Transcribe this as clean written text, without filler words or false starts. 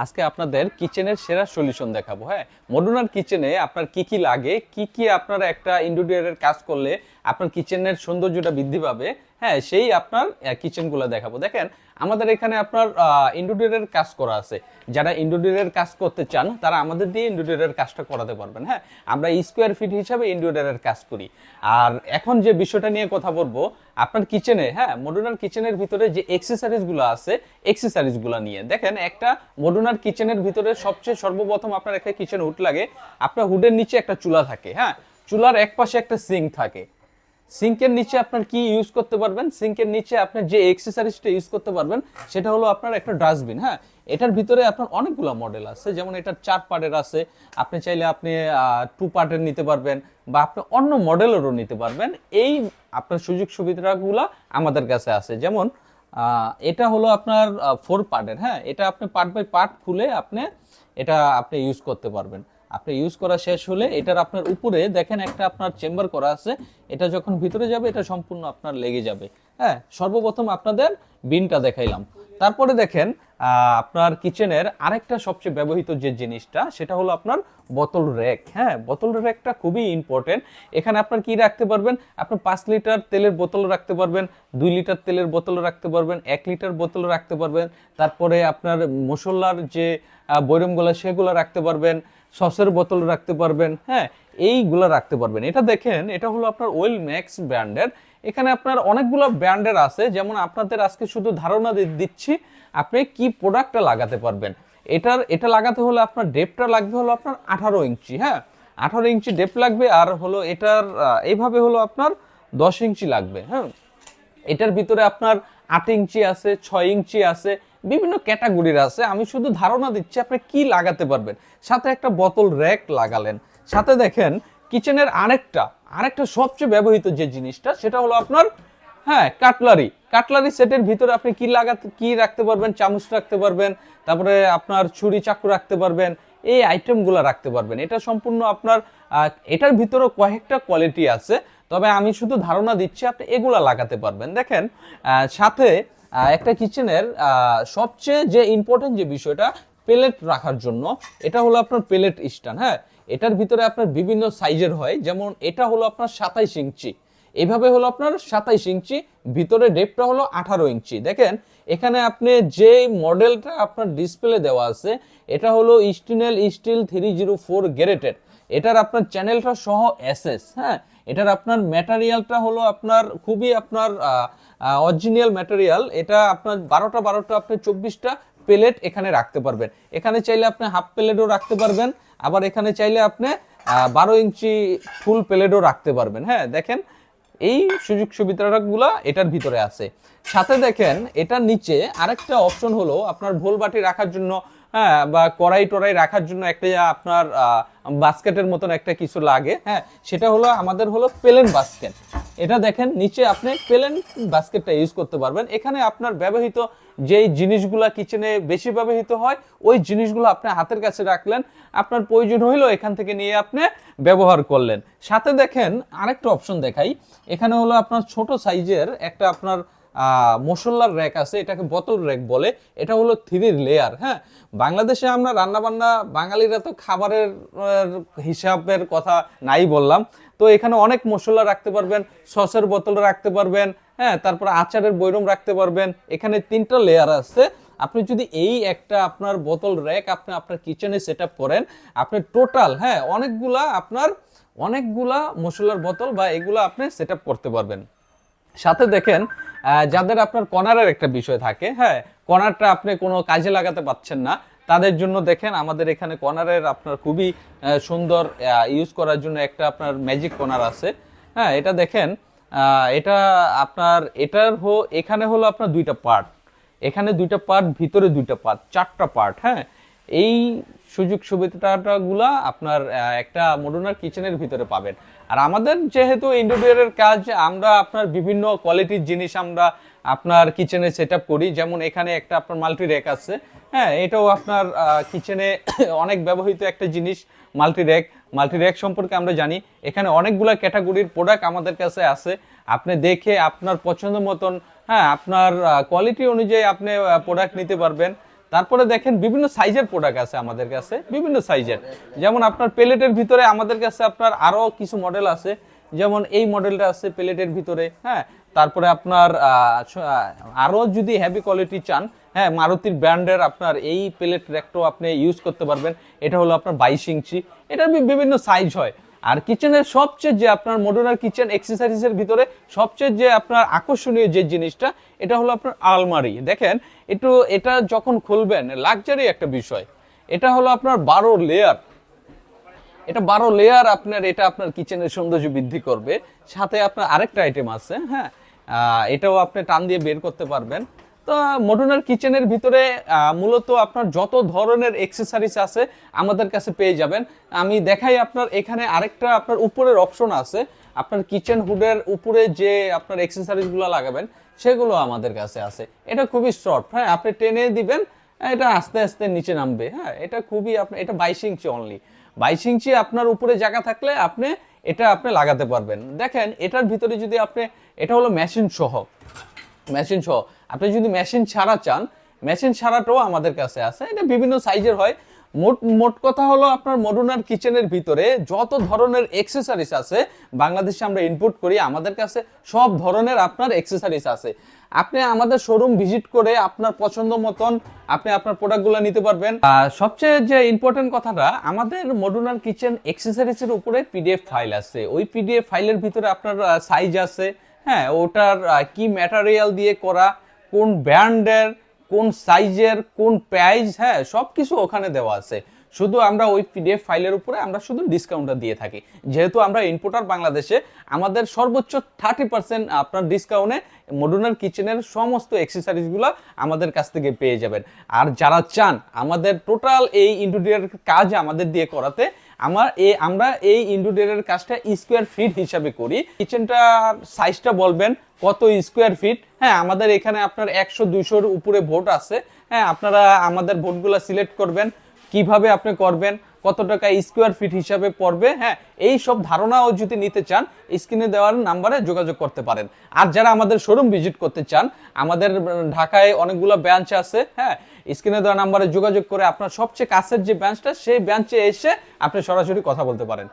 আজকে আপনাদের কিচেনের সেরা সলিউশন দেখাবো। হ্যাঁ, মডুলার কিচেনে আপনার কি কি লাগে, কি কি আপনার একটা ইন্টেরিয়রের কাজ করলে আপনার কিচেনের সৌন্দর্যটা বৃদ্ধি পাবে, হ্যাঁ সেই আপনার কিচেনগুলো দেখাবো। দেখেন আমাদের এখানে আপনার ইন্টেরিয়রের কাজ করা আছে। যারা ইন্টেরিয়রের কাজ করতে চান তারা আমাদের দিয়ে ইন্টেরিয়রের কাজটা করাতে পারবেন। হ্যাঁ, আমরা স্কোয়ার ফিট হিসাবে ইন্টেরিয়রের কাজ করি। আর এখন যে বিষয়টা নিয়ে কথা বলবো আপনার কিচেনে, হ্যাঁ মডুলার কিচেনের ভিতরে যে এক্সেসরিজগুলো আছে এক্সেসরিজগুলো নিয়ে দেখেন। একটা মডুলার কিচেনের ভিতরে সবচেয়ে সর্বপ্রথম আপনার একটা কিচেন হুড লাগে। আপনার হুডের নিচে একটা চুলা থাকে, হ্যাঁ চুলার এক পাশে একটা সিঙ্ক থাকে। সিঙ্কের নিচে আপনার কি ইউজ করতে পারবেন, সিঙ্কের নিচে আপনার যে এক্সেসরিজটা ইউজ করতে পারবেন সেটা হলো আপনার একটা ডাস্টবিন। হ্যাঁ, এটার ভিতরে আপনার অনেকগুলো মডেল আছে, যেমন এটার 4 পার্টের আছে, আপনি চাইলে আপনি 2 পার্টের নিতে পারবেন বা আপনি অন্য মডেলেরও নিতে পারবেন। এই আপনার সুযোগ সুবিধাগুলো আমাদের কাছে আছে। যেমন এটা হলো আপনার 4 পার্টের। হ্যাঁ, এটা আপনি পার্ট বাই পার্ট খুলে এটা আপনি ইউজ করতে পারবেন। আপনি ইউজ করা শেষ হলে এটার আপনার উপরে দেখেন একটা আপনার চেম্বার করা আছে। এটা যখন ভিতরে যাবে এটা সম্পূর্ণ আপনার লেগে যাবে। হ্যাঁ, সর্বপ্রথম আপনাদের বিনটা দেখাইলাম। তারপরে দেখেন আপনার কিচেনের আরেকটা সবচেয়ে ব্যবহৃত যে জিনিসটা সেটা হলো আপনার বোতল র্যাক। হ্যাঁ, বোতল র্যাকটা খুবই ইম্পর্টেন্ট। এখানে আপনার কি রাখতে পারবেন, আপনি 5 লিটার তেলের বোতল রাখতে পারবেন, 2 লিটার তেলের বোতল রাখতে পারবেন, 1 লিটার বোতল রাখতে পারবেন। তারপরে আপনার মশলার যে বয়রমগুলো সেগুলো রাখতে পারবেন, সসের বোতল রাখতে পারবেন। হ্যাঁ, এইগুলো রাখতে পারবেন। এটা দেখেন, এটা হলো আপনার ওয়েল ম্যাক্স ব্র্যান্ডের। এখানে আপনার অনেকগুলো ব্র্যান্ডের আছে, যেমন আপনাদের আজকে শুধু ধারণা দিচ্ছি আপনি কি প্রোডাক্টটা লাগাতে পারবেন। এটা লাগাতে হলে আপনার ডেপটা লাগবে হলো আপনার 18 ইঞ্চি। হ্যাঁ, 18 ইঞ্চি ডেপ লাগবে। আর হলো এটার এইভাবে হলো আপনার 10 ইঞ্চি লাগবে। হ্যাঁ, এটার ভিতরে আপনার 8 ইঞ্চি আছে, 6 ইঞ্চি আছে, বিভিন্ন ক্যাটাগরির আছে। আমি শুধু ধারণা দিচ্ছি আপনি কি লাগাতে পারবেন। সাথে একটা বোতল র্যাক লাগালেন। সাথে দেখেন কিচেনের আরেকটা সবচেয়ে ব্যবহৃত যে জিনিসটা সেটা হলো আপনার, হ্যাঁ কাটলারি সেটের ভিতরে আপনি কি রাখতে পারবেন, চামচ রাখতে পারবেন, তারপরে আপনার ছুরি চাকু রাখতে পারবেন, এই আইটেমগুলো রাখতে পারবেন। এটা সম্পূর্ণ আপনার এটার ভিতরে কয়েকটা কোয়ালিটি আছে, তবে আমি শুধু ধারণা দিচ্ছি আপনি এগুলা লাগাতে পারবেন। দেখেন সাথে একটা কিচেনের সবচেয়ে যে ইম্পর্টেন্ট যে বিষয়টা পেলেট রাখার জন্য, এটা হলো আপনার পেলেট স্ট্যান্ড। হ্যাঁ, এটার ভিতরে আপনার বিভিন্ন সাইজের হয়, যেমন এটা হলো আপনার 27 ইঞ্চি, এইভাবে হলো আপনার 27 ইঞ্চি, ভিতরে ডেপটা হলো 18 ইঞ্চি। দেখেন এখানে আপনি যে মডেলটা আপনার ডিসপ্লে দেওয়া আছে এটা হলো স্টিনেল স্টিল 304 গ্রেডেড। এটার আপনার চ্যানেলটা সহ এসএস। হ্যাঁ, এটার আপনার ম্যাটেরিয়ালটা হলো আপনার খুবই আপনার অরিজিনাল ম্যাটেরিয়াল। এটা আপনার 12টা আপনি 24টা প্লেট এখানে রাখতে পারবেন। এখানে চাইলে আপনি হাফ প্লেটও রাখতে পারবেন, আবার এখানে চাইলে আপনি 12 ইঞ্চি ফুল প্লেটও রাখতে পারবেন। হ্যাঁ, দেখেন এই সুযোগ সুবিধাগুলো এটার ভিতরে আছে। সাথে দেখেন এটার নিচে আরেকটা অপশন হলো আপনার ভোল বাটি রাখার জন্য, হ্যাঁ বা কড়াই টড়াই রাখার জন্য একটা আপনার বাস্কেটের মতন একটা কিছু লাগে। হ্যাঁ, সেটা হলো আমাদের হলো প্লেন বাস্কেট। এটা দেখেন নিচে আপনি প্লেন বাস্কেটটা ইউজ করতে পারবেন। এখানে আপনার ব্যবহৃত যেই জিনিসগুলা কিচেনে বেশি ব্যবহৃত হয় ওই জিনিসগুলো আপনি হাতের কাছে রাখলেন, আপনার প্রয়োজন হইলো এখান থেকে নিয়ে আপনি ব্যবহার করলেন। সাথে দেখেন আরেকটা অপশন দেখাই, এখানে হলো আপনার ছোট সাইজের একটা আপনার মশলার র্যাক আছে, এটাকে বোতল র্যাক বলে। এটা হলো 3 লেয়ার। হ্যাঁ, বাংলাদেশে আমরা রান্না বান্না বাঙালিরা তো খাবারের হিসাবের কথা নাই বললাম, তো এখানে অনেক মশলা রাখতে পারবেন, সসের বোতল রাখতে পারবেন, হ্যাঁ তারপর আচারের বয়রম রাখতে পারবেন। এখানে 3টা লেয়ার আছে। আপনি যদি এই একটা আপনার বোতল র্যাক আপনি আপনার কিচেনে সেট আপ করেন, আপনি টোটাল হ্যাঁ অনেকগুলা মশলার বোতল বা এগুলো আপনি সেট আপ করতে পারবেন। সাথে দেখেন যাদের আপনার কর্নারের একটা বিষয় থাকে, হ্যাঁ কর্নারটা আপনি কোনো কাজে লাগাতে পারছেন না, তাদের জন্য দেখেন আমাদের এখানে কর্নারের আপনার খুবই সুন্দর ইউজ করার জন্য একটা আপনার ম্যাজিক কর্নার আছে। হ্যাঁ, এটা দেখেন এটা আপনার এখানে হলো আপনার 2টা পার্ট, এখানে 2টা পার্ট, ভিতরে 2টা পার্ট, 4টা পার্ট। হ্যাঁ, এই সুযোগ সুবিধাগুলা আপনার একটা মডুলার কিচেনের ভিতরে পাবেন। আর আমাদের যেহেতু ইন্টেরিয়রের কাজ, আমরা আপনার বিভিন্ন কোয়ালিটির জিনিস আমরা আপনার কিচেনে সেট আপ করি। যেমন এখানে একটা আপনার মাল্টি র্যাক আছে। হ্যাঁ, এটাও আপনার কিচেনে অনেক ব্যবহৃত একটা জিনিস। মাল্টি র্যাক সম্পর্কে আমরা জানি, এখানে অনেকগুলো ক্যাটাগরির প্রোডাক্ট আমাদের কাছে আছে। আপনি দেখে আপনার পছন্দ মতন, হ্যাঁ আপনার কোয়ালিটি অনুযায়ী আপনি প্রোডাক্ট নিতে পারবেন। তারপরে দেখেন বিভিন্ন সাইজের প্রোডাক্ট আছে আমাদের কাছে, বিভিন্ন সাইজের। যেমন আপনার প্লেটের ভিতরে আমাদের কাছে আপনার আরো কিছু মডেল আছে, যেমন এই মডেলটা আছে প্লেটের ভিতরে, হ্যাঁ। তারপরে আপনার আরো যদি হেভি কোয়ালিটি চান, হ্যাঁ, মারুতির ব্র্যান্ডের আপনার এই প্লেট র্যাকটাও আপনি ইউজ করতে পারবেন। এটা হলো আপনার 22 ইঞ্চি, এটার বিভিন্ন সাইজ হয়। আর কিচেনের সবচেয়ে যে আপনার মডুলার কিচেন অ্যাক্সেসরিজের ভিতরে সবচেয়ে যে আপনার আকর্ষণীয় যে জিনিসটা, এটা হলো আপনার আলমারি। দেখেন একটু, এটা যখন খুলবেন লাক্সারি একটা বিষয়। এটা হলো আপনার 12 লেয়ার, এটা 12 লেয়ার আপনার, এটা আপনার কিচেনের সৌন্দর্য বৃদ্ধি করবে। সাথে আপনার আরেকটা আইটেম আছে, হ্যাঁ, এটাও আপনি টান দিয়ে বের করতে পারবেন। তো মডুলার কিচেনের ভিতরে মূলত আপনার যত ধরনের অ্যাক্সেসরিজ আছে আমাদের কাছে পেয়ে যাবেন। আমি দেখাই আপনার, এখানে আরেকটা আপনার উপরের অপশন আছে, আপনার কিচেন হুডের উপরে যে আপনার অ্যাক্সেসরিজগুলো লাগাবেন সেগুলো আমাদের কাছে আছে। এটা খুবই সফট, হ্যাঁ, আপনি টেনে দিবেন, এটা আস্তে আস্তে নিচে নামবে, হ্যাঁ। এটা খুবই আপনার, এটা 22 ইঞ্চি অনলি, 22 ইঞ্চি আপনার উপরে জায়গা থাকলে আপনি এটা আপনি লাগাতে পারবেন। দেখেন এটার ভিতরে যদি আপনি, এটা হলো মেশিন সহ, মেশিন সহ। আপনি যদি মেশিন ছাড়া চান, মেশিন ছাড়াটাও আমাদের কাছে আছে। এটা বিভিন্ন সাইজের হয়। মোট কথা হলো আপনার মডুলার কিচেনের ভিতরে যত ধরনের অ্যাক্সেসরিজ আছে বাংলাদেশে আমরা ইনপুট করি, আমাদের কাছে সব ধরনের আপনার অ্যাক্সেসরিজ আছে। আপনি আমাদের শোরুম ভিজিট করে আপনার পছন্দ মতন আপনি আপনার প্রোডাক্টগুলো নিতে পারবেন। সবচেয়ে যে ইম্পর্টেন্ট কথাটা, আমাদের মডুলার কিচেন অ্যাক্সেসরিজের উপরে পিডিএফ ফাইল আছে। ওই পিডিএফ ফাইলের ভিতরে আপনার সাইজ আছে, হ্যাঁ, ওটার কি ম্যাটেরিয়াল দিয়ে করা, কোন ব্র্যান্ডের, কোন সাইজের, কোন প্রাইস, হ্যাঁ, সবকিছু ওখানে দেওয়া আছে। শুধু আমরা ওই পিডিএফ ফাইলের উপরে আমরা শুধু ডিসকাউন্টটা দিয়ে থাকি। যেহেতু আমরা ইম্পোর্টার বাংলাদেশে, আমাদের সর্বোচ্চ 30% আপনার ডিসকাউন্টে মডুলার কিচেনের সমস্ত অ্যাক্সেসরিজগুলো আমাদের কাছ থেকে পেয়ে যাবেন। আর যারা চান আমাদের টোটাল এই ইন্টেরিয়র কাজ আমাদের দিয়ে করাতে, আমরা এই ইন্টেরিয়রের কাজটা স্কোয়ার ফিট হিসাবে করি। কিচেনটার সাইজটা বলবেন কত স্কোয়ার ফিট, হ্যাঁ, আমাদের এখানে আপনার 100-200-র উপরে ভোট আছে, হ্যাঁ। আপনারা আমাদের ভোটগুলো সিলেক্ট করবেন, কিভাবে আপনি করবেন, কত টাকা স্কোয়ার ফিট হিসাবে পড়বে, হ্যাঁ, এই সব ধারণাও যদি নিতে চান স্ক্রিনে দেওয়ার নাম্বারে যোগাযোগ করতে পারেন। আর যারা আমাদের শোরুম ভিজিট করতে চান, আমাদের ঢাকায় অনেকগুলো ব্রাঞ্চ আছে, হ্যাঁ, স্ক্রিনে দেওয়া নাম্বারে যোগাযোগ করে আপনার সবচেয়ে কাছের যে ব্রাঞ্চটা, সেই ব্রাঞ্চে এসে আপনি সরাসরি কথা বলতে পারেন।